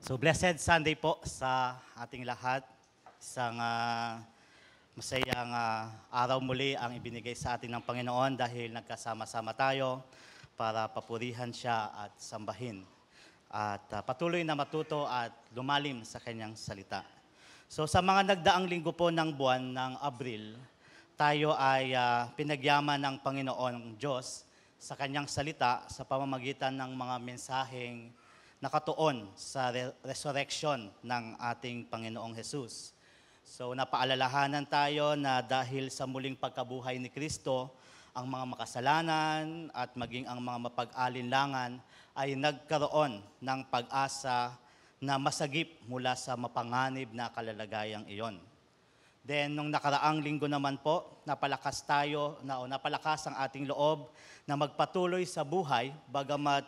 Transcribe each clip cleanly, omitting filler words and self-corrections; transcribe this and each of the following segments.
So blessed Sunday po sa ating lahat. Isang masayang araw muli ang ibinigay sa atin ng Panginoon dahil nagkasama-sama tayo para papurihan siya at sambahin. At patuloy na matuto at lumalim sa kanyang salita. So sa mga nagdaang linggo po ng buwan ng Abril, tayo ay pinagyaman ng Panginoon Diyos sa kanyang salita sa pamamagitan ng mga mensaheng nakatuon sa resurrection ng ating Panginoong Jesus. So napaalalahanan tayo na dahil sa muling pagkabuhay ni Kristo, ang mga makasalanan at maging ang mga mapag-alinlangan ay nagkaroon ng pag-asa na masagip mula sa mapanganib na kalalagayang iyon. Then, nung nakaraang linggo naman po, napalakas ang ating loob na magpatuloy sa buhay, bagamat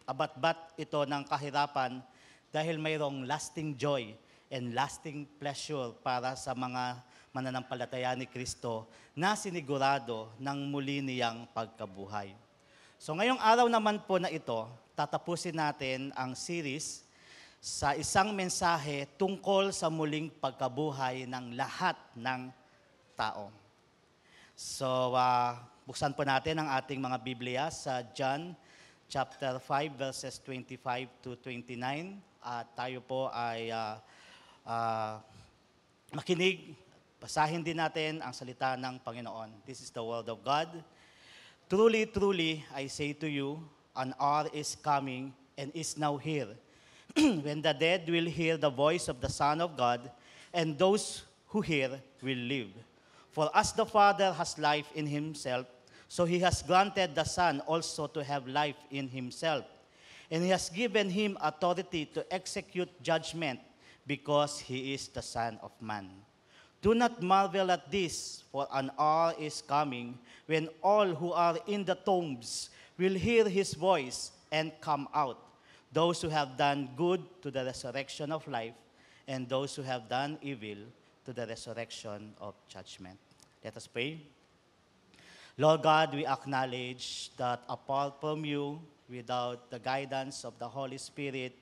abat-bat ito ng kahirapan dahil mayroong lasting joy and lasting pleasure para sa mga mananampalataya ni Kristo na sinigurado ng muli niyang pagkabuhay. So ngayong araw naman po na ito, tatapusin natin ang series sa isang mensahe tungkol sa muling pagkabuhay ng lahat ng tao. So, buksan po natin ang ating mga Biblia sa John chapter 5 verses 25 to 29. At tayo po ay makinig, basahin din natin ang salita ng Panginoon. This is the word of God. Truly, truly, I say to you, an hour is coming and is now here, when the dead will hear the voice of the Son of God, and those who hear will live. For as the Father has life in himself, so he has granted the Son also to have life in himself. And he has given him authority to execute judgment, because he is the Son of Man. Do not marvel at this, for an hour is coming, when all who are in the tombs will hear his voice and come out. Those who have done good to the resurrection of life, and those who have done evil to the resurrection of judgment. Let us pray. Lord God, we acknowledge that apart from you, without the guidance of the Holy Spirit,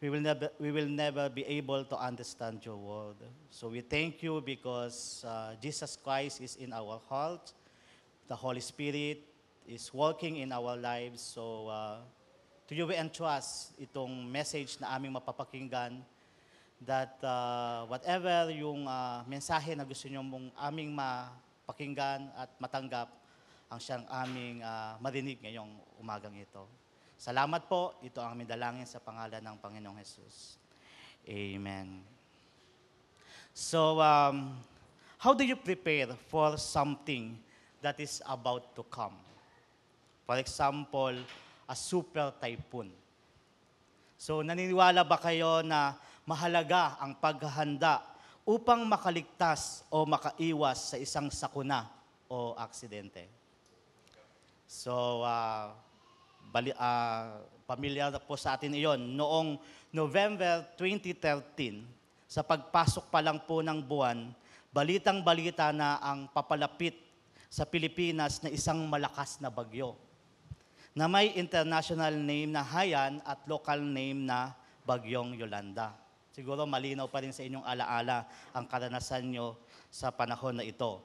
we will never be able to understand your word. So we thank you because Jesus Christ is in our heart. The Holy Spirit is working in our lives. So to you we entrust itong message na aming mapapakinggan, that whatever yung mensahe na gusto nyo mong aming mapakinggan at matanggap, ang siyang aming marinig ngayong umagang ito. Salamat po, ito ang aming dalangin sa pangalan ng Panginoong Jesus. Amen. So, how do you prepare for something that is about to come? For example, a super typhoon. So naniniwala ba kayo na mahalaga ang paghahanda upang makaligtas o makaiwas sa isang sakuna o aksidente? So, pamilyar po sa atin iyon. Noong November 2013, sa pagpasok pa lang po ng buwan, balitang-balita na ang papalapit sa Pilipinas na isang malakas na bagyo na may international name na Haiyan at local name na Bagyong Yolanda. Siguro malinaw pa rin sa inyong alaala ang karanasan nyo sa panahon na ito.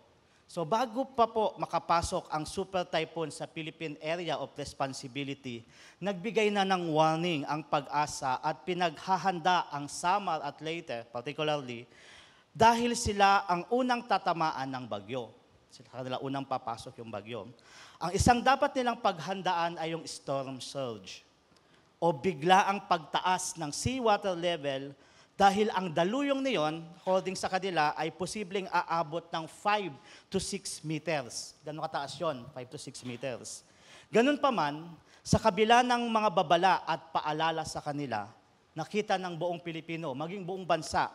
So bago pa po makapasok ang super typhoon sa Philippine Area of Responsibility, nagbigay na ng warning ang Pag-asa at pinaghahanda ang Samar at Leyte, particularly, dahil sila ang unang tatamaan ng bagyo. Sila kanila unang papasok yung bagyo. Ang isang dapat nilang paghandaan ay yung storm surge o biglaang pagtaas ng seawater level dahil ang daluyong niyon, according sa kanila, ay posibleng aabot ng 5 to 6 meters. Ganun kataas yun, 5 to 6 meters. Ganun pa man, sa kabila ng mga babala at paalala sa kanila, nakita ng buong Pilipino, maging buong bansa,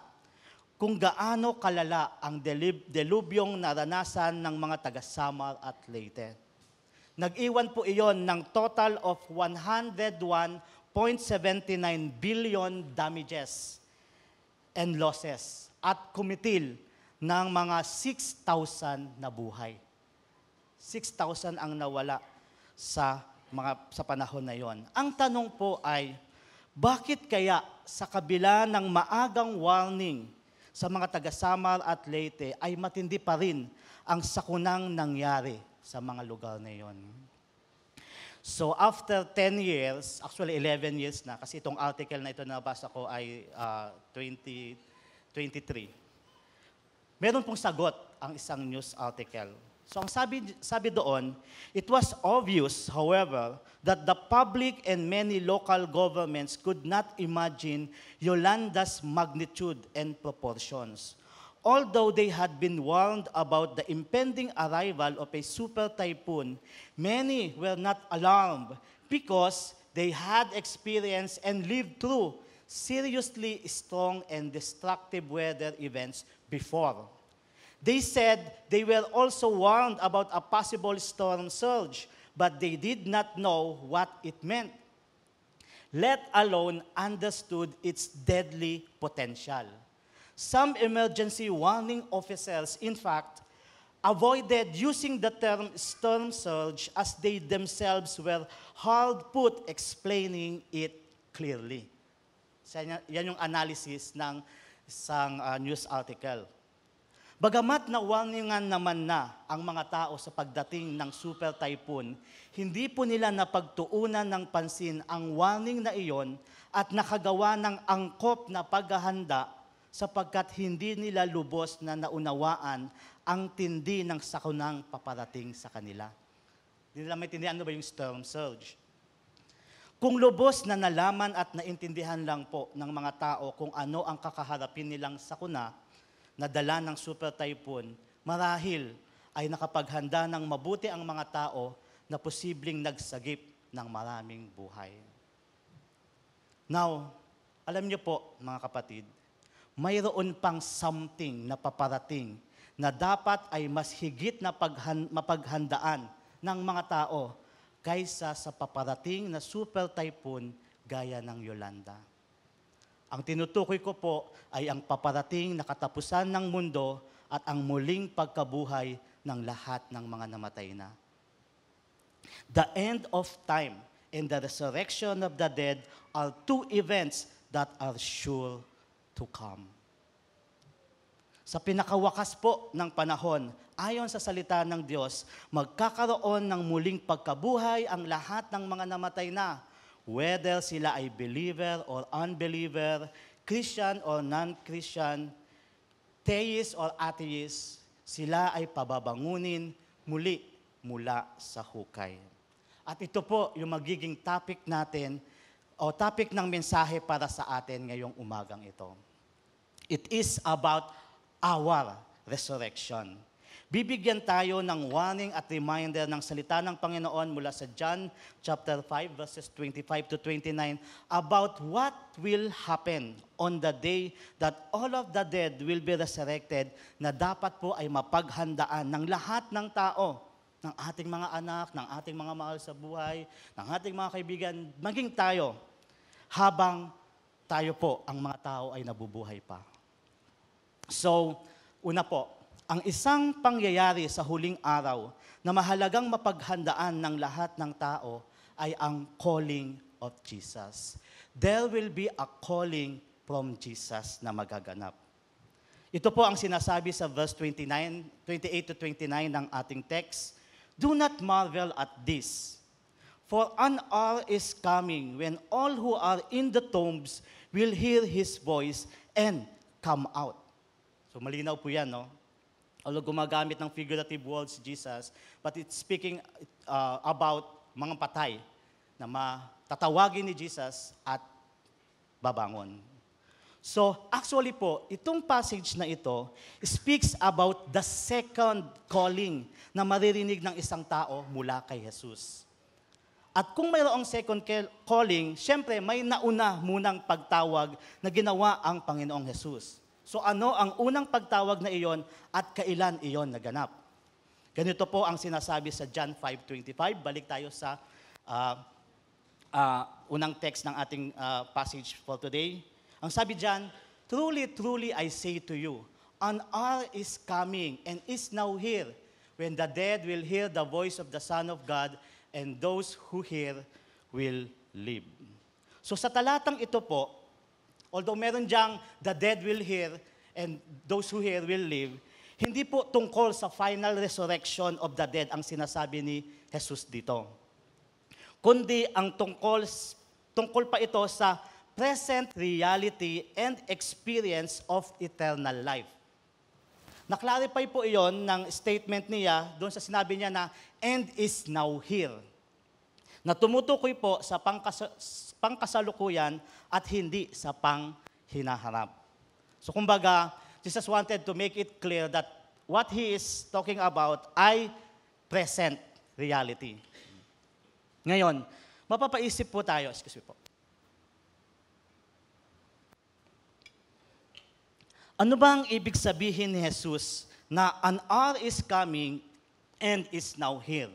kung gaano kalala ang delubyong naranasan ng mga taga-Samar at Leyte. Nag-iwan po iyon ng total of 101.79 billion damages and losses at kumitil ng mga 6,000 na buhay. 6,000 ang nawala sa panahon na yon. Ang tanong po ay, bakit kaya sa kabila ng maagang warning sa mga taga-Samar at Leyte, ay matindi pa rin ang sakunang nangyari sa mga lugar na iyon. So after 10 years, actually 11 years na, kasi itong article na ito na nabasa ko ay 2023, meron pong sagot ang isang news article. So ang sabi doon, it was obvious, however, that the public and many local governments could not imagine Yolanda's magnitude and proportions. Although they had been warned about the impending arrival of a super typhoon, many were not alarmed because they had experienced and lived through seriously strong and destructive weather events before. They said they were also warned about a possible storm surge, but they did not know what it meant, let alone understood its deadly potential. Some emergency warning officers, in fact, avoided using the term storm surge as they themselves were hard put explaining it clearly. So, yan yung analysis ng isang news article. Bagamat nawarningan naman na ang mga tao sa pagdating ng super typhoon, hindi po nila napagtuunan ng pansin ang warning na iyon at nakagawa ng angkop na paghahanda sapagkat hindi nila lubos na naunawaan ang tindi ng sakunang paparating sa kanila. Hindi nila maintindihan ano ba yung storm surge. Kung lubos na nalaman at naintindihan lang po ng mga tao kung ano ang kakaharapin nilang sakuna na dala ng super typhoon, marahil ay nakapaghanda ng mabuti ang mga tao na posibleng nagsagip ng maraming buhay. Now, alam niyo po mga kapatid, mayroon pang something na paparating na dapat ay mas higit na mapaghandaan ng mga tao kaysa sa paparating na super typhoon gaya ng Yolanda. Ang tinutukoy ko po ay ang paparating na katapusan ng mundo at ang muling pagkabuhay ng lahat ng mga namatay na. The end of time and the resurrection of the dead are two events that are sure to come. Sa pinakawakas po ng panahon, ayon sa salita ng Diyos, magkakaroon ng muling pagkabuhay ang lahat ng mga namatay na, whether sila ay believer or unbeliever, Christian or non-Christian, theist or atheist, sila ay pababangunin muli mula sa hukay. At ito po yung magiging topic natin o topic ng mensahe para sa atin ngayong umagang ito. It is about our resurrection. Bibigyan tayo ng warning at reminder ng salita ng Panginoon mula sa John chapter 5 verses 25 to 29 about what will happen on the day that all of the dead will be resurrected, na dapat po ay mapaghandaan ng lahat ng tao, ng ating mga anak, ng ating mga mahal sa buhay, ng ating mga kaibigan, maging tayo, habang tayo po, ang mga tao ay nabubuhay pa. So, una po, ang isang pangyayari sa huling araw na mahalagang mapaghandaan ng lahat ng tao ay ang calling of Jesus. There will be a calling from Jesus na magaganap. Ito po ang sinasabi sa verse 28 to 29 ng ating text. Do not marvel at this, for an hour is coming when all who are in the tombs will hear His voice and come out. So malinaw po yan, no? Although gumagamit ng figurative words si Jesus, but it's speaking about mga patay na matatawagin ni Jesus at babangon. So actually po, itong passage na ito speaks about the second calling na maririnig ng isang tao mula kay Jesus. At kung mayroong second calling, syempre may nauna munang pagtawag na ginawa ang Panginoong Jesus. So ano ang unang pagtawag na iyon at kailan iyon naganap? Ganito po ang sinasabi sa John 5:25. Balik tayo sa unang text ng ating passage for today. Ang sabi diyan, truly, truly I say to you, an hour is coming and is now here when the dead will hear the voice of the Son of God, and those who hear will live. So sa talatang ito po, Although meron diyang the dead will hear and those who hear will live, hindi po tungkol sa final resurrection of the dead ang sinasabi ni Jesus dito. Kundi ang tungkol pa ito sa present reality and experience of eternal life. Na-clarify po iyon ng statement niya doon sa sinabi niya na, and is now here. Na tumutukoy po sa pangkasalukuyan at hindi sa panghinaharap. So kumbaga, Jesus wanted to make it clear that what He is talking about ay present reality. Ngayon, mapapaisip po tayo, excuse me po. Ano bang ibig sabihin ni Jesus na an hour is coming and is now here?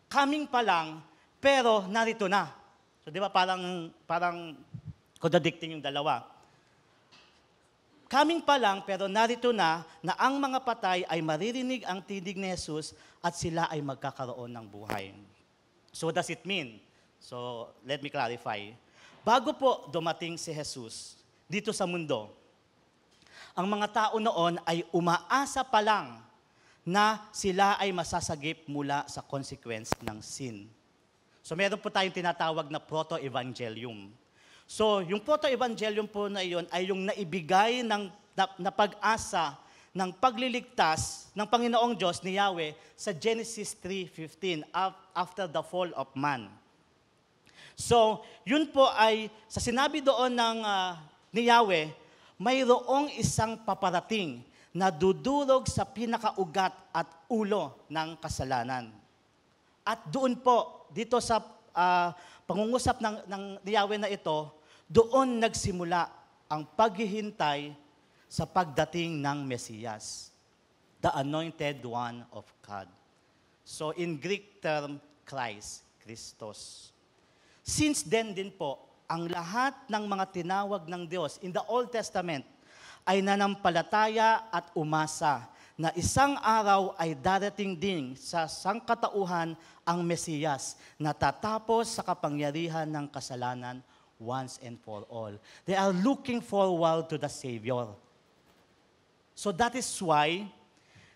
Coming pa lang, pero narito na. So di ba parang contradicting yung dalawa. Coming pa lang, pero narito na ang mga patay ay maririnig ang tinig ni Jesus at sila ay magkakaroon ng buhay. So what does it mean? So let me clarify. Bago po dumating si Jesus dito sa mundo, ang mga tao noon ay umaasa pa lang na sila ay masasagip mula sa consequence ng sin. So meron po tayong tinatawag na proto-evangelium. So yung proto-evangelium po na iyon ay yung naibigay na pag-asa ng pagliligtas ng Panginoong Diyos ni Yahweh sa Genesis 3:15 after the fall of man. So yun po ay sa sinabi doon ni Yahweh, mayroong isang paparating na dudurog sa pinakaugat at ulo ng kasalanan. At doon po, dito sa pangungusap ng Yahweh na ito, doon nagsimula ang paghihintay sa pagdating ng Mesiyas, the Anointed One of God. So in Greek term, Christos. Since then din po, ang lahat ng mga tinawag ng Diyos in the Old Testament ay nanampalataya at umasa na isang araw ay darating din sa sangkatauhan ang Mesiyas na tatapos sa kapangyarihan ng kasalanan once and for all. They are looking forward to the Savior. So that is why,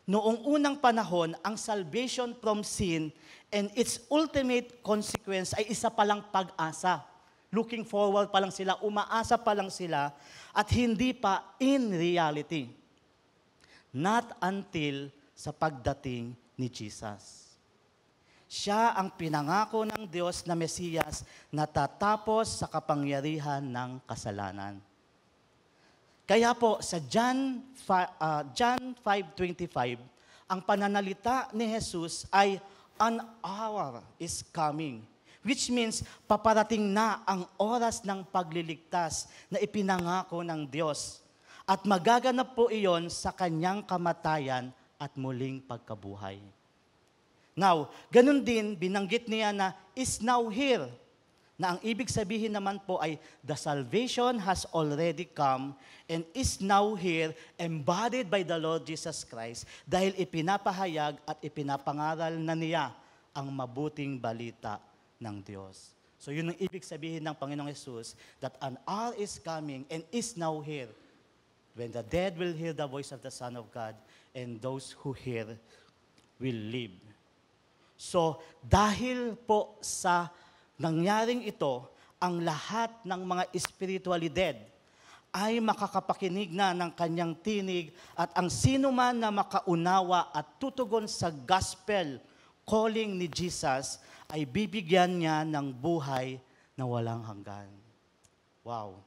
noong unang panahon, ang salvation from sin and its ultimate consequence ay isa palang pag-asa. Looking forward pa lang sila, umaasa pa lang sila, at hindi pa in reality. Not until sa pagdating ni Jesus. Siya ang pinangako ng Diyos na Mesiyas na tatapos sa kapangyarihan ng kasalanan. Kaya po sa John 5:25, ang pananalita ni Jesus ay, an hour is coming. Which means, paparating na ang oras ng pagliligtas na ipinangako ng Diyos. At magaganap po iyon sa kanyang kamatayan at muling pagkabuhay. Now, ganun din, binanggit niya na is now here. Na ang ibig sabihin naman po ay the salvation has already come and is now here, embodied by the Lord Jesus Christ, dahil ipinapahayag at ipinapangaral na niya ang mabuting balita ng Diyos. So yun ang ibig sabihin ng Panginoong Jesus, that an hour is coming and is now here, when the dead will hear the voice of the Son of God, and those who hear will live. So dahil po sa nangyaring ito, ang lahat ng mga spiritually dead ay makakapakinig na ng kanyang tinig, at ang sino man na makaunawa at tutugon sa gospel calling ni Jesus ay bibigyan niya ng buhay na walang hanggan. Wow!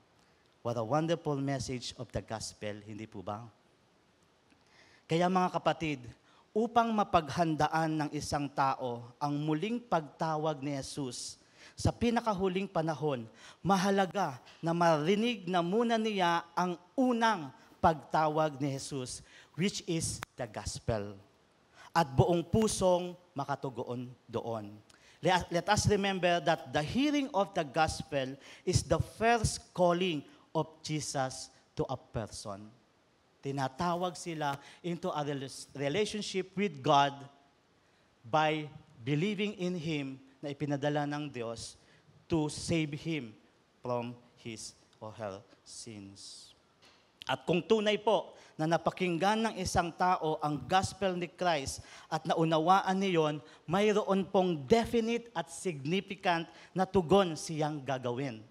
What a wonderful message of the gospel, hindi po ba? Kaya mga kapatid, upang mapaghandaan ng isang tao ang muling pagtawag ni Jesus sa pinakahuling panahon, mahalaga na marinig na muna niya ang unang pagtawag ni Jesus, which is the gospel. At buong pusong makatugon doon. Let us remember that the hearing of the gospel is the first calling of Jesus to a person. Tinatawag sila into a relationship with God by believing in Him na ipinadala ng Diyos to save him from his or her sins. At kung tunay po na napakinggan ng isang tao ang gospel ni Christ at naunawaan niyon, mayroon pong definite at significant na tugon siyang gagawin.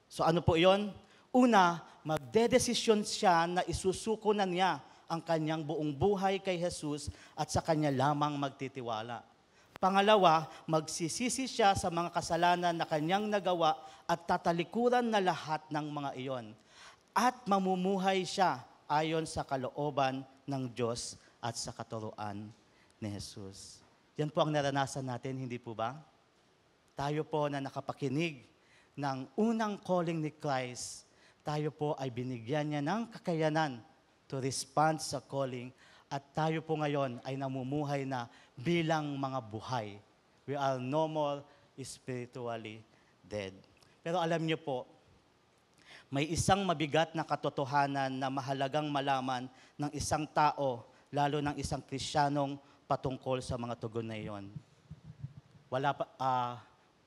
So ano po yon? Una, magdedesisyon siya na isusuko na niya ang kanyang buong buhay kay Jesus at sa kanya lamang magtitiwala. Pangalawa, magsisisi siya sa mga kasalanan na kanyang nagawa at tatalikuran na lahat ng mga iyon. At mamumuhay siya ayon sa kalooban ng Diyos at sa katuruan ni Jesus. Yan po ang naranasan natin, hindi po ba? Tayo po na nakapakinig ng unang calling ni Christ, tayo po ay binigyan niya ng kakayanan to respond sa calling at tayo po ngayon ay namumuhay na bilang mga buhay. We are no more spiritually dead. Pero alam niyo po, may isang mabigat na katotohanan na mahalagang malaman ng isang tao, lalo ng isang Kristiyanong patungkol sa mga tugon na iyon.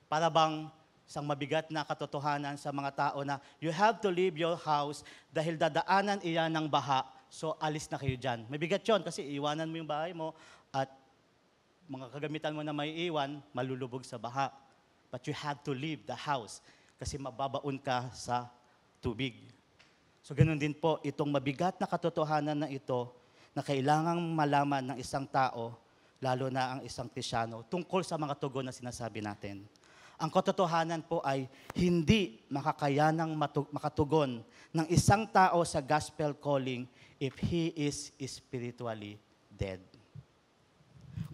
Para bang isang mabigat na katotohanan sa mga tao na you have to leave your house dahil dadaanan iyan ng baha, so alis na kayo dyan. Mabigat yun kasi iwanan mo yung bahay mo at mga kagamitan mo na may iwan, malulubog sa baha. But you have to leave the house kasi mababaon ka sa tubig. So ganoon din po, itong mabigat na katotohanan na ito na kailangang malaman ng isang tao, lalo na ang isang Kristiyano, tungkol sa mga tugon na sinasabi natin. Ang katotohanan po ay hindi makakayanang makatugon ng isang tao sa gospel calling if he is spiritually dead.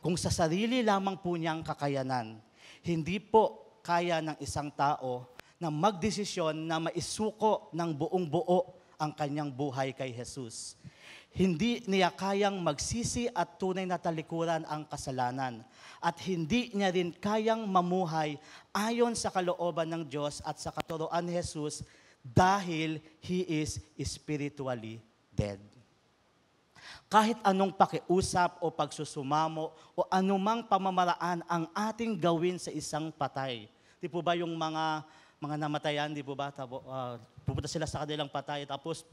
Kung sa sarili lamang po niyang kakayanan, hindi po kaya ng isang tao na magdesisyon na maisuko ng buong buo ang kanyang buhay kay Jesus. Hindi niya kayang magsisi at tunay na talikuran ang kasalanan. At hindi niya rin kayang mamuhay ayon sa kalooban ng Diyos at sa katuruan ni Jesus dahil he is spiritually dead. Kahit anong pakiusap o pagsusumamo o anumang pamamaraan ang ating gawin sa isang patay. Di po ba yung mga namatayan, di po ba? Pupunta sila sa kanilang patay, tapos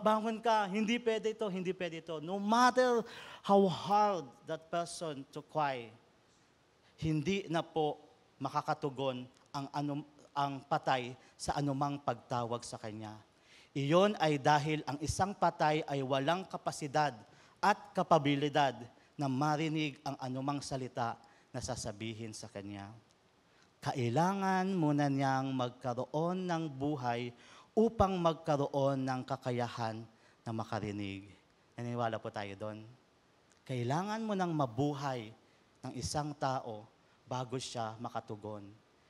bangon ka, hindi pwede ito, hindi pwede ito. No matter how hard that person to cry, hindi na po makakatugon ang patay sa anumang pagtawag sa kanya. Iyon ay dahil ang isang patay ay walang kapasidad at kapabilidad na marinig ang anumang salita na sasabihin sa kanya. Kailangan muna niyang magkaroon ng buhay upang magkaroon ng kakayahan na makarinig. Naniniwala po tayo doon. Kailangan mo nang mabuhay ng isang tao bago siya makatugon.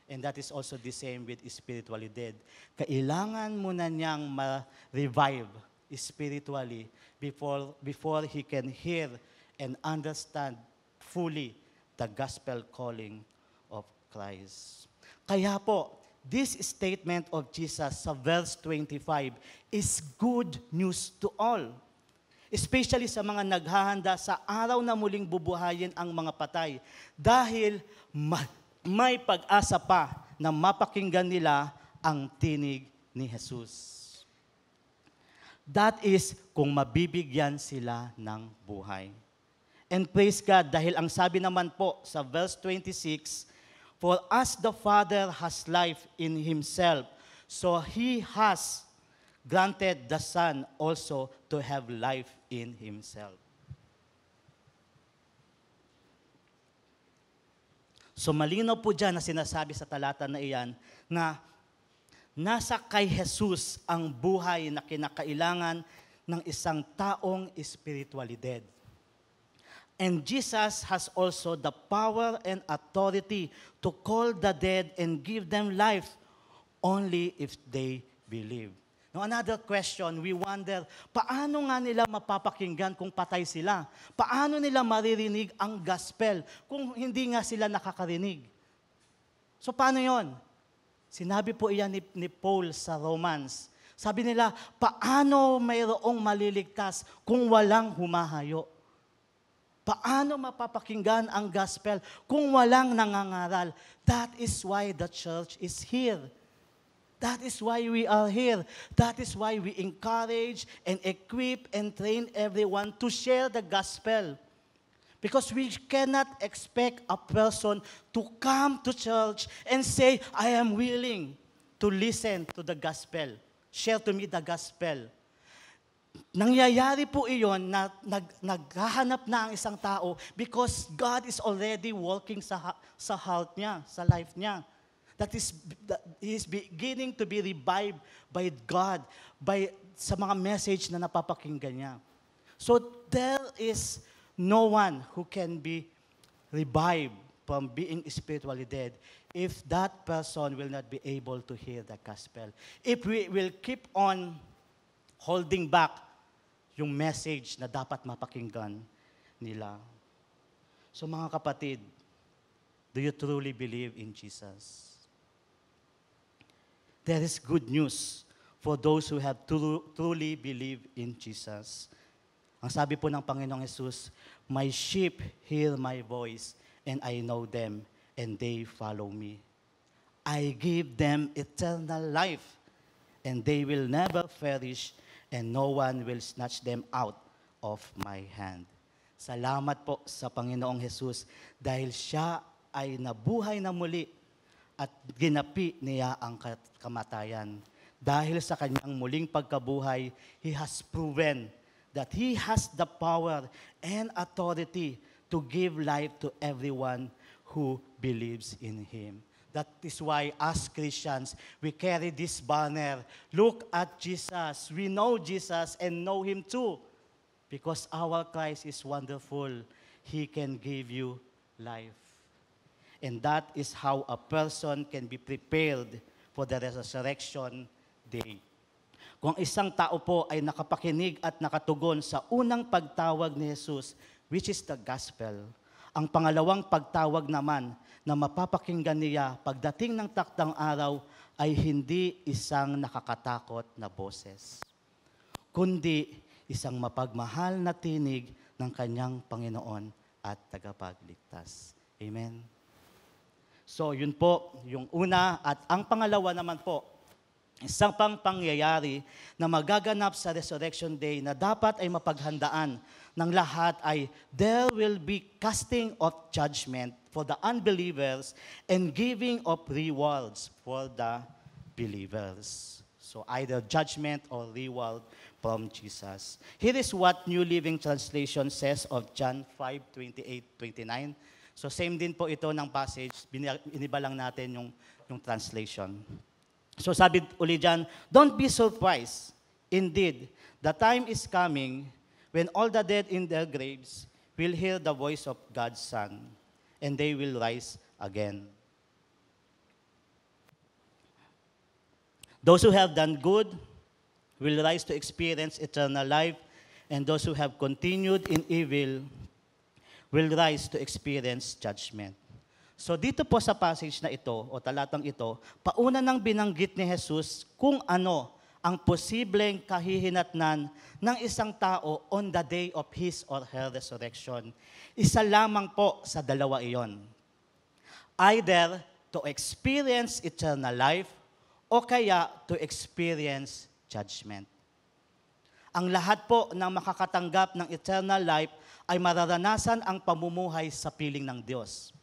And that is also the same with spiritually dead. Kailangan mo na niyang ma-revive spiritually before he can hear and understand fully the gospel calling of Christ. Kaya po, this statement of Jesus sa verse 25 is good news to all. Especially sa mga naghahanda sa araw na muling bubuhayin ang mga patay. Dahil may pag-asa pa na mapakinggan nila ang tinig ni Jesus. That is kung mabibigyan sila ng buhay. And praise God, dahil ang sabi naman po sa verse 26, for as the Father has life in Himself, so He has granted the Son also to have life in Himself. So malinaw po dyan na sinasabi sa talata na iyan na nasa kay Jesus ang buhay na kinakailangan ng isang taong spiritually dead. And Jesus has also the power and authority to call the dead and give them life only if they believe. Now, another question, we wonder, paano nga nila mapapakinggan kung patay sila? Paano nila maririnig ang gospel kung hindi nga sila nakakarinig? So, paano yon? Sinabi po iyan ni Paul sa Romans. Sabi nila, paano mayroong maliligtas kung walang humahayo? Paano mapapakinggan ang gospel kung walang nangangaral? That is why the church is here. That is why we are here. That is why we encourage and equip and train everyone to share the gospel. Because we cannot expect a person to come to church and say, I am willing to listen to the gospel. Share to me the gospel. Nangyayari po iyon na naghahanap na ang isang tao because God is already working sa heart niya, sa life niya. He is beginning to be revived by God, sa mga message na napapakinggan niya. So there is no one who can be revived from being spiritually dead if that person will not be able to hear the gospel. If we will keep on holding back yung message na dapat mapakinggan nila. So mga kapatid, do you truly believe in Jesus? There is good news for those who have truly believed in Jesus. Ang sabi po ng Panginoong Jesus, my sheep hear my voice, and I know them, and they follow me. I give them eternal life, and they will never perish, and no one will snatch them out of my hand. Salamat po sa Panginoong Jesus dahil siya ay nabuhay na muli at ginapi niya ang kamatayan. Dahil sa kanyang muling pagkabuhay, He has proven that He has the power and authority to give life to everyone who believes in Him. That is why, as Christians, we carry this banner. Look at Jesus. We know Jesus and know Him too. Because our Christ is wonderful. He can give you life. And that is how a person can be prepared for the resurrection day. Kung isang tao po ay nakapakinig at nakatugon sa unang pagtawag ni Jesus, which is the gospel, ang pangalawang pagtawag naman na mapapakinggan niya pagdating ng takdang araw ay hindi isang nakakatakot na boses, kundi isang mapagmahal na tinig ng kanyang Panginoon at tagapagligtas. Amen. So yun po, yung una. At ang pangalawa naman po, isang pang pangyayari na magaganap sa Resurrection Day na dapat ay mapaghandaan ng lahat ay there will be casting of judgment for the unbelievers and giving of rewards for the believers. So either judgment or reward from Jesus. Here is what New Living Translation says of John 5:28-29. So same din po ito ng passage, iniba lang natin yung translation. So sabi uli dyan, don't be surprised. Indeed, the time is coming when all the dead in their graves will hear the voice of God's Son, and they will rise again. Those who have done good will rise to experience eternal life, and those who have continued in evil will rise to experience judgment. So dito po sa passage na ito, o talatang ito, pauna nang binanggit ni Jesus kung ano ang posibleng kahihinatnan ng isang tao on the day of his or her resurrection. Isa lamang po sa dalawa iyon. Either to experience eternal life o kaya to experience judgment. Ang lahat po ng makakatanggap ng eternal life ay mararanasan ang pamumuhay sa piling ng Diyos.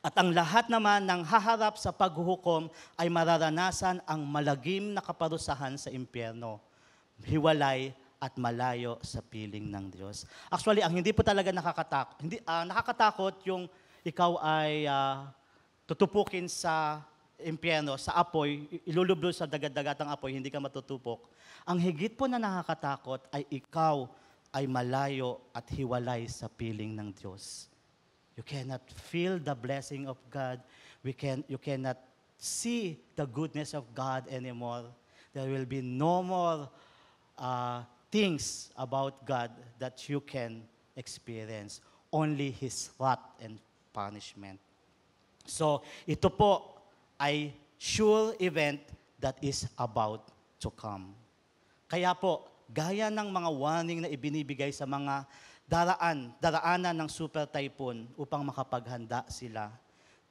At ang lahat naman ng haharap sa paghuhukom ay mararanasan ang malagim na kaparusahan sa impyerno, hiwalay at malayo sa piling ng Diyos. Actually, ang hindi po talaga nakakatakot yung ikaw ay tutupukin sa impyerno, sa apoy, ilulublo sa dagat-dagatang apoy, hindi ka matutupok. Ang higit po na nakakatakot ay ikaw ay malayo at hiwalay sa piling ng Diyos. You cannot feel the blessing of God. You cannot see the goodness of God anymore. There will be no more things about God that you can experience. Only His wrath and punishment. So, ito po ay sure event that is about to come. Kaya po, gaya ng mga warning na ibinibigay sa mga daraanan ng super typhoon upang makapaghanda sila,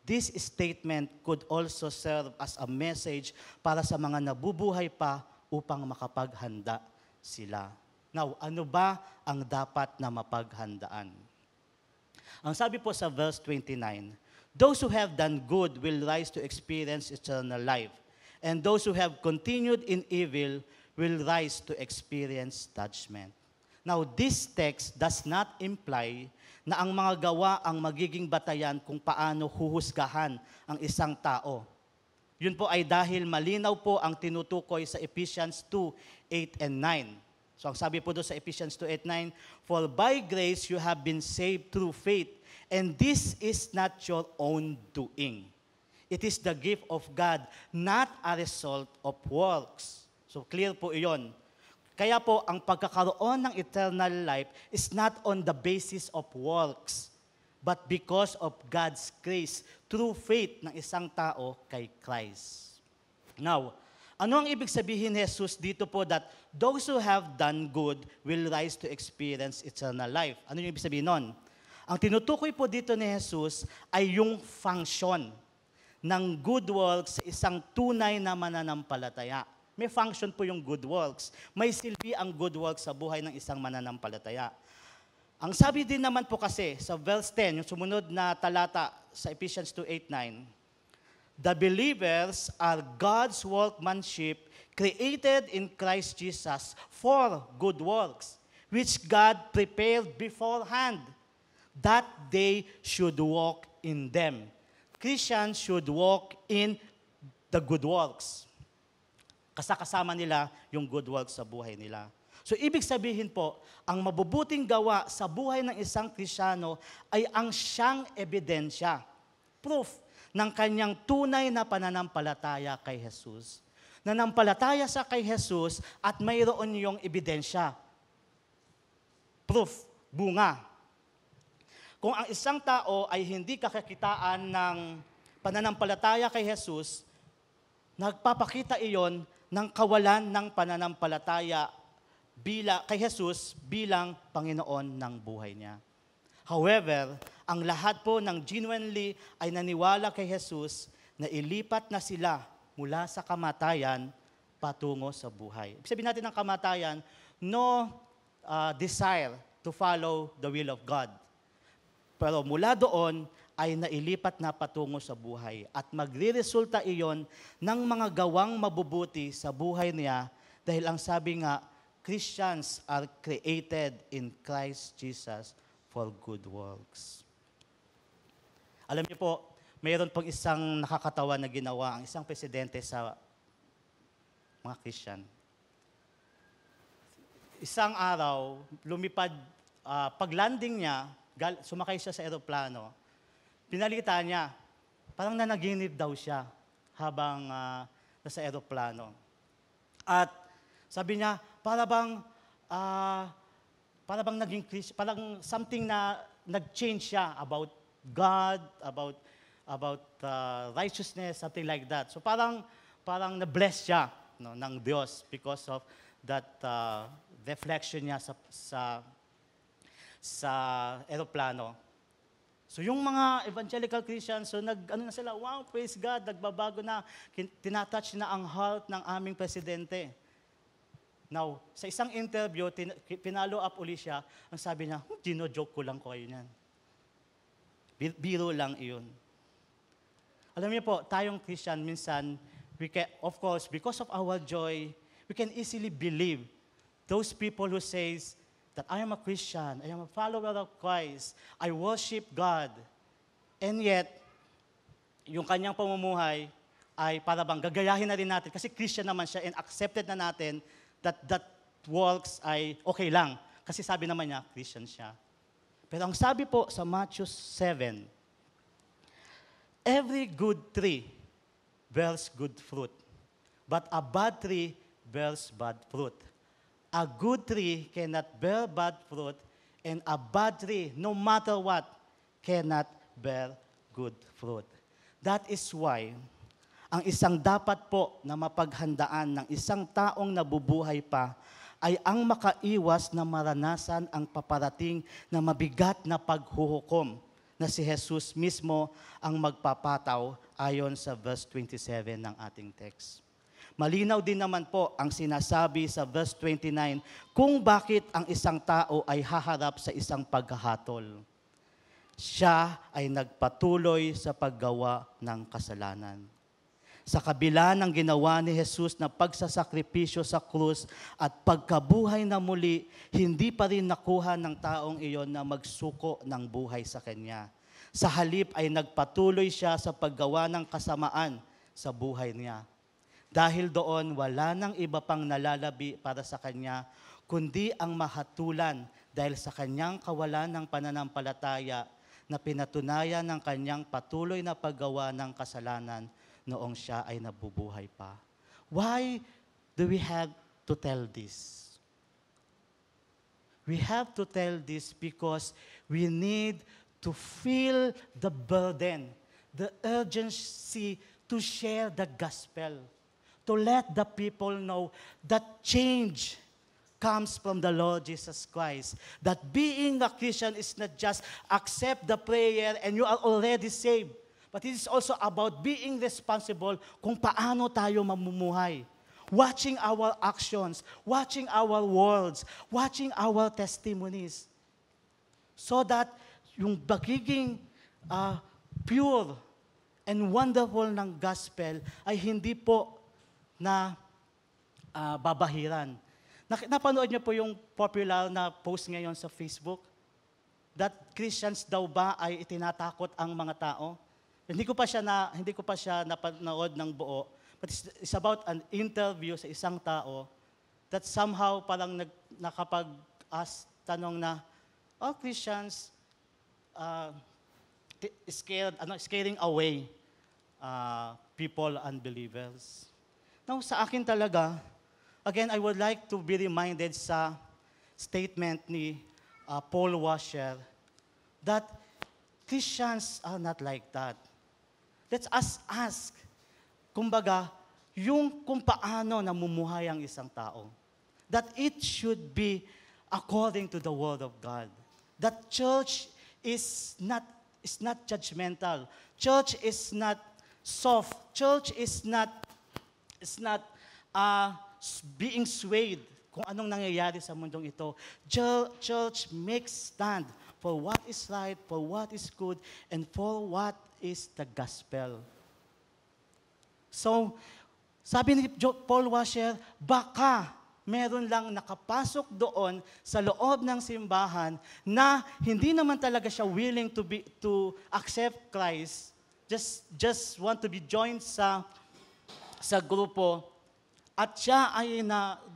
this statement could also serve as a message para sa mga nabubuhay pa upang makapaghanda sila. Now, ano ba ang dapat na mapaghandaan? Ang sabi po sa verse 29, those who have done good will rise to experience eternal life, and those who have continued in evil will rise to experience judgment. Now, this text does not imply na ang mga gawa ang magiging batayan kung paano huhusgahan ang isang tao. Yun po ay dahil malinaw po ang tinutukoy sa Ephesians 2:8 and 9. So ang sabi po doon sa Ephesians 2:8-9, for by grace you have been saved through faith, and this is not your own doing. It is the gift of God, not a result of works. So clear po iyon. Kaya po, ang pagkakaroon ng eternal life is not on the basis of works, but because of God's grace through faith ng isang tao kay Christ. Now, ano ang ibig sabihin ni Jesus dito po that those who have done good will rise to experience eternal life? Ano yung ibig sabihin nun? Ang tinutukoy po dito ni Jesus ay yung function ng good works sa isang tunay na mananampalataya. May function po yung good works. May silbi ang good works sa buhay ng isang mananampalataya. Ang sabi din naman po kasi sa verse 10, yung sumunod na talata sa Ephesians 2:8-9, the believers are God's workmanship created in Christ Jesus for good works, which God prepared beforehand that they should walk in them. Christians should walk in the good works. Kasama nila yung good works sa buhay nila. So ibig sabihin po, ang mabubuting gawa sa buhay ng isang Kristiyano ay ang siyang ebidensya, proof ng kanyang tunay na pananampalataya kay Jesus. Nanampalataya sa kay Jesus at mayroon yung ebidensya, proof, bunga. Kung ang isang tao ay hindi kakakitaan ng pananampalataya kay Jesus, nagpapakita iyon ng kawalan ng pananampalataya kay Jesus bilang Panginoon ng buhay niya. However, ang lahat po ng genuinely ay naniwala kay Jesus na ilipat na sila mula sa kamatayan patungo sa buhay. Ibig sabihin natin ng kamatayan, no desire to follow the will of God. Pero mula doon ay nailipat na patungo sa buhay at magre-resulta iyon ng mga gawang mabubuti sa buhay niya dahil ang sabi nga, Christians are created in Christ Jesus for good works. Alam niyo po, mayroon pong isang nakakatawa na ginawa ang isang presidente sa mga Christian. Isang araw, lumipad, pag-landing niya, sumakay siya sa eroplano, pinalita niya, parang nanaginip daw siya habang nasa eroplano. At sabi niya, para bang naging parang something na nag-change siya about God, about righteousness, something like that. So parang na-bless siya ng Diyos because of that reflection niya sa eroplano. So yung mga evangelical Christians, so na sila, wow, praise God, nagbabago na, tinatouch na ang heart ng aming presidente. Now, sa isang interview, pinalo up uli siya, ang sabi niya, dino-joke ko lang ko kayo niyan. Biro lang iyon. Alam niyo po, tayong Christian, minsan, of course, because of our joy, we can easily believe those people who says, that I am a Christian, I am a follower of Christ, I worship God. And yet, yung kanyang pamumuhay ay para bang gagayahin na rin natin kasi Christian naman siya and accepted na natin that works ay okay lang. Kasi sabi naman niya, Christian siya. Pero ang sabi po sa Matthew 7, every good tree bears good fruit, but a bad tree bears bad fruit. A good tree cannot bear bad fruit, and a bad tree, no matter what, cannot bear good fruit. That is why, ang isang dapat po na mapaghandaan ng isang taong nabubuhay pa ay ang makaiwas na maranasan ang paparating na mabigat na paghuhukom na si Jesus mismo ang magpapataw ayon sa verse 27 ng ating text. Malinaw din naman po ang sinasabi sa verse 29 kung bakit ang isang tao ay haharap sa isang paghahatol. Siya ay nagpatuloy sa paggawa ng kasalanan. Sa kabila ng ginawa ni Jesus na pagsasakripisyo sa krus at pagkabuhay na muli, hindi pa rin nakuha ng taong iyon na magsuko ng buhay sa Kanya. Sa halip ay nagpatuloy siya sa paggawa ng kasamaan sa buhay niya. Dahil doon, wala nang iba pang nalalabi para sa Kanya, kundi ang mahatulan dahil sa Kanyang kawalan ng pananampalataya na pinatunayan ng Kanyang patuloy na paggawa ng kasalanan noong siya ay nabubuhay pa. Why do we have to tell this? We have to tell this because we need to feel the burden, the urgency to share the gospel, to let the people know that change comes from the Lord Jesus Christ. That being a Christian is not just accept the prayer and you are already saved. But it is also about being responsible kung paano tayo mamumuhay. Watching our actions, watching our words, watching our testimonies. So that yung pagiging pure and wonderful ng gospel ay hindi po na babahiran. Napanood niyo po yung popular na post ngayon sa Facebook? That Christians daw ba ay itinatakot ang mga tao? Hindi ko pa siya napanood ng buo, but it's about an interview sa isang tao that somehow parang nakapag-ask tanong na, Christians scaring away people, unbelievers. Now, sa akin talaga, again, I would like to be reminded sa statement ni Paul Washer that Christians are not like that. Let's ask, kumbaga, yung kung paano namumuhay ang isang tao. That it should be according to the Word of God. That church is not judgmental. Church is not soft. Church is not being swayed kung anong nangyayari sa mundong ito. Church makes stand for what is right, for what is good, and for what is the gospel. So, sabi ni Paul Washer, baka meron lang nakapasok doon sa loob ng simbahan na hindi naman talaga siya willing to accept Christ, just want to be joined sa grupo, at siya ay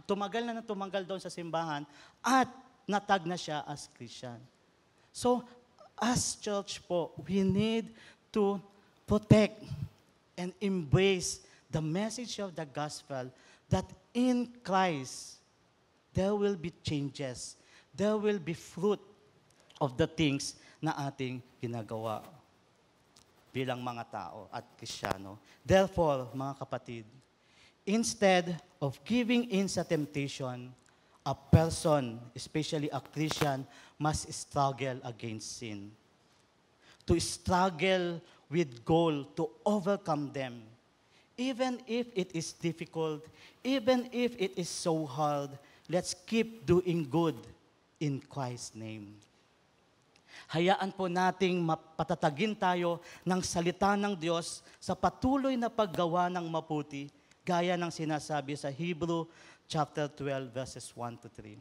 tumagal doon sa simbahan at natag na siya as Christian. So, as church po, we need to protect and embrace the message of the gospel that in Christ, there will be changes. There will be fruit of the things na ating ginagawa bilang mga tao at Kristiyano. Therefore, mga kapatid, instead of giving in sa temptation, a person, especially a Christian, must struggle against sin. To struggle with goal to overcome them. Even if it is difficult, even if it is so hard, let's keep doing good in Christ's name. Hayaan po nating mapatatagin tayo ng salita ng Diyos sa patuloy na paggawa ng mabuti, gaya ng sinasabi sa Hebrew chapter 12 verses 1 to 3.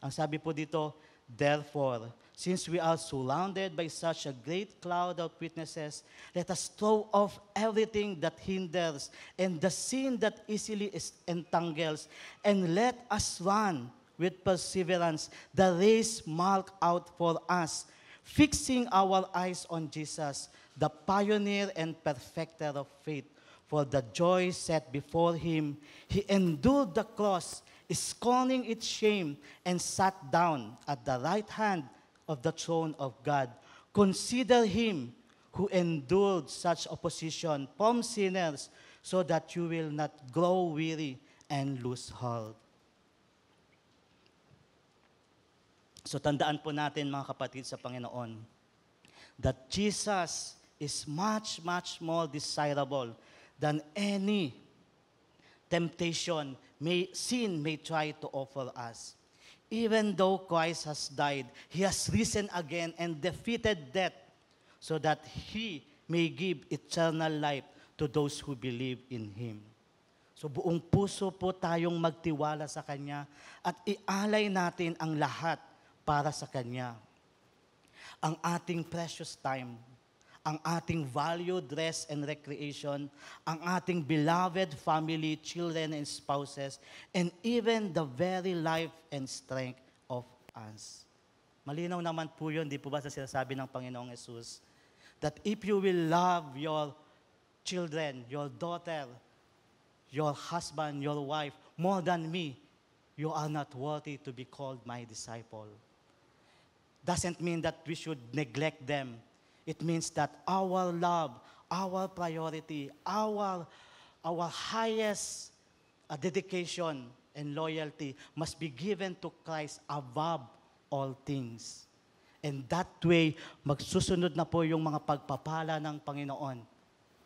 Ang sabi po dito, therefore, since we are surrounded by such a great cloud of witnesses, let us throw off everything that hinders and the sin that easily entangles, and let us run with perseverance the race marked out for us, fixing our eyes on Jesus, the pioneer and perfecter of faith. For the joy set before him, he endured the cross, scorning its shame, and sat down at the right hand of the throne of God. Consider him who endured such opposition from sinners, so that you will not grow weary and lose heart. So tandaan po natin, mga kapatid sa Panginoon, that Jesus is much, much more desirable than any temptation sin may try to offer us. Even though Christ has died, He has risen again and defeated death so that He may give eternal life to those who believe in Him. So buong puso po tayong magtiwala sa Kanya at ialay natin ang lahat para sa Kanya. Ang ating precious time, ang ating valued rest and recreation, ang ating beloved family, children and spouses, and even the very life and strength of us. Malinaw naman po yun, di po ba sa sinasabi ng Panginoong Yesus, that if you will love your children, your daughter, your husband, your wife, more than me, you are not worthy to be called my disciple. Doesn't mean that we should neglect them. It means that our love, our priority, our highest dedication and loyalty must be given to Christ above all things. And that way, magsusunod na po yung mga pagpapala ng Panginoon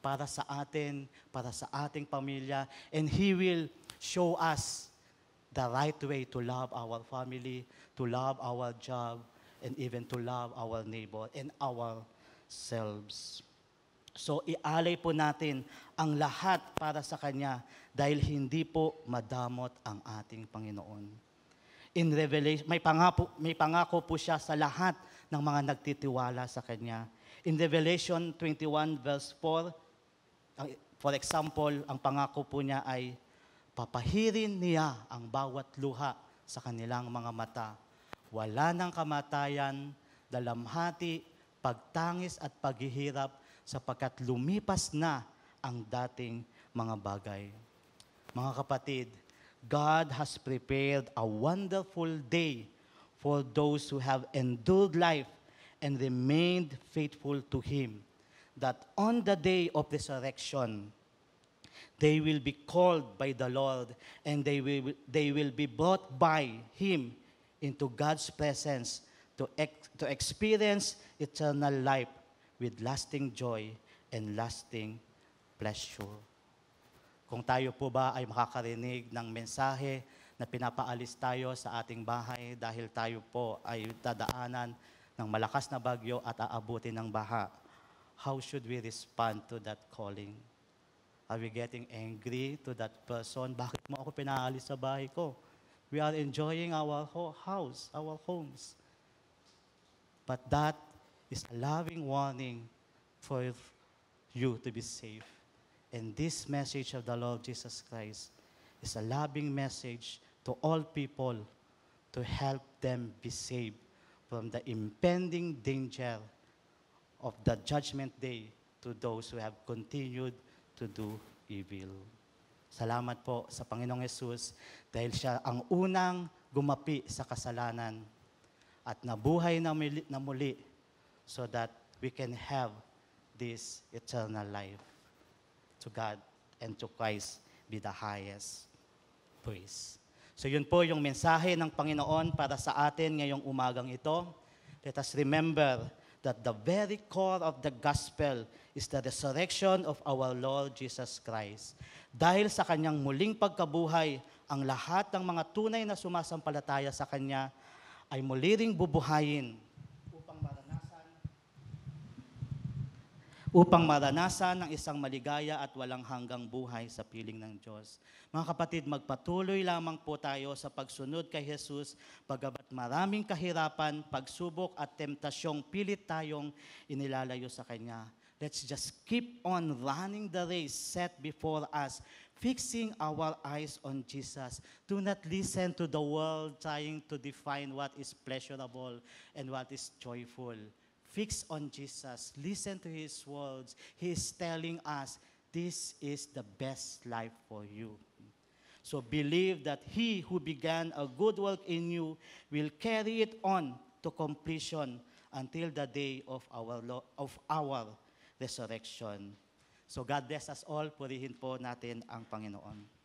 para sa atin, para sa ating pamilya, and He will show us the right way to love our family, to love our job, and even to love our neighbor and ourselves. So ialay po natin ang lahat para sa Kanya dahil hindi po madamot ang ating Panginoon. In Revelation, may pangako po siya sa lahat ng mga nagtitiwala sa Kanya. In Revelation 21 verse 4, for example, ang pangako po niya ay papahirin niya ang bawat luha sa kanilang mga mata. Wala ng kamatayan, dalamhati, pagtangis at paghihirap sapagkat lumipas na ang dating mga bagay. Mga kapatid, God has prepared a wonderful day for those who have endured life and remained faithful to Him, that on the day of resurrection, they will be called by the Lord and they will be brought by Him into God's presence to experience eternal life with lasting joy and lasting pleasure. Kung tayo po ba ay makakarinig ng mensahe na pinapaalis tayo sa ating bahay dahil tayo po ay dadaanan ng malakas na bagyo at aabutin ng baha, how should we respond to that calling? Are we getting angry to that person? Bakit mo ako pinaalis sa bahay ko? We are enjoying our house, our homes. But that is a loving warning for you to be safe. And this message of the Lord Jesus Christ is a loving message to all people to help them be saved from the impending danger of the judgment day to those who have continued to do evil. Salamat po sa Panginoong Yesus dahil Siya ang unang gumapi sa kasalanan at nabuhay na muli so that we can have this eternal life. To God and to Christ be the highest praise. So yun po yung mensahe ng Panginoon para sa atin ngayong umagang ito. Let us remember that the very core of the gospel is the resurrection of our Lord Jesus Christ. Dahil sa Kanyang muling pagkabuhay, ang lahat ng mga tunay na sumasampalataya sa Kanya ay muli ring bubuhayin upang maranasan ng isang maligaya at walang hanggang buhay sa piling ng Diyos. Mga kapatid, magpatuloy lamang po tayo sa pagsunod kay Jesus, bagamat maraming kahirapan, pagsubok at temptasyong pilit tayong inilalayo sa Kanya. Let's just keep on running the race set before us, fixing our eyes on Jesus. Do not listen to the world trying to define what is pleasurable and what is joyful. Fix on Jesus. Listen to His words. He is telling us, this is the best life for you. So believe that He who began a good work in you will carry it on to completion until the day of our resurrection. So God bless us all. Purihin po natin ang Panginoon.